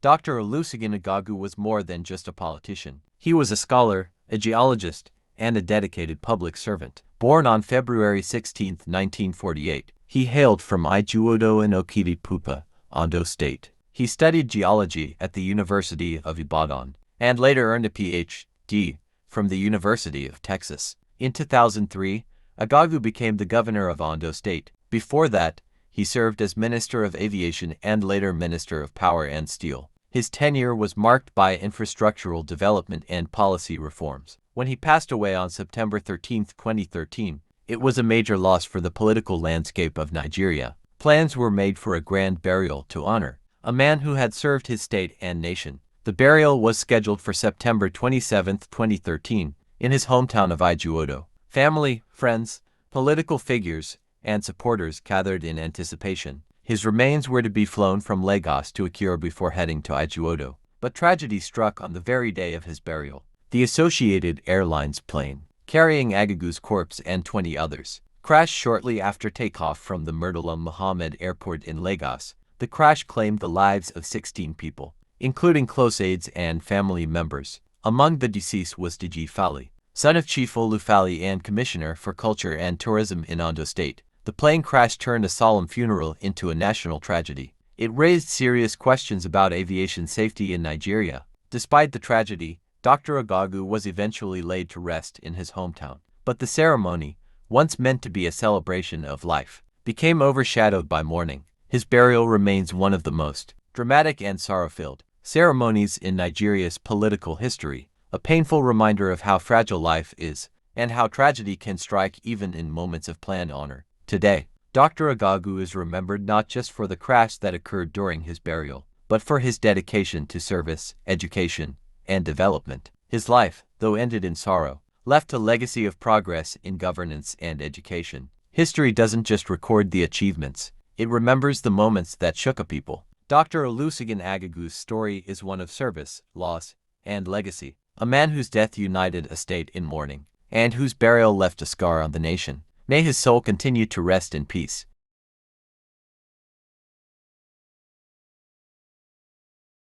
Dr. Olusegun Agagu was more than just a politician. He was a scholar, a geologist, and a dedicated public servant. Born on February 16, 1948, he hailed from Ijuodo in Okitipupa, Ondo State. He studied geology at the University of Ibadan, and later earned a Ph.D. from the University of Texas. In 2003, Agagu became the governor of Ondo State. Before that, he served as Minister of Aviation and later Minister of Power and Steel. His tenure was marked by infrastructural development and policy reforms. When he passed away on September 13, 2013, it was a major loss for the political landscape of Nigeria. Plans were made for a grand burial to honor a man who had served his state and nation. The burial was scheduled for September 27, 2013, in his hometown of Ijuodo. Family, friends, political figures, and supporters gathered in anticipation. His remains were to be flown from Lagos to Akure before heading to Ijuodo. But tragedy struck on the very day of his burial. The Associated Airlines plane, carrying Agagu's corpse and 20 others, crashed shortly after takeoff from the Murtala Muhammed Airport in Lagos. The crash claimed the lives of 16 people, including close aides and family members. Among the deceased was Deji Fali, son of Chief Olufali and Commissioner for Culture and Tourism in Ondo State. The plane crash turned a solemn funeral into a national tragedy. It raised serious questions about aviation safety in Nigeria. Despite the tragedy, Dr. Agagu was eventually laid to rest in his hometown. But the ceremony, once meant to be a celebration of life, became overshadowed by mourning. His burial remains one of the most dramatic and sorrow-filled ceremonies in Nigeria's political history, a painful reminder of how fragile life is and how tragedy can strike even in moments of planned honor. Today, Dr. Agagu is remembered not just for the crash that occurred during his burial, but for his dedication to service, education, and development. His life, though ended in sorrow, left a legacy of progress in governance and education. History doesn't just record the achievements, it remembers the moments that shook a people. Dr. Olusegun Agagu's story is one of service, loss, and legacy. A man whose death united a state in mourning, and whose burial left a scar on the nation. May his soul continue to rest in peace.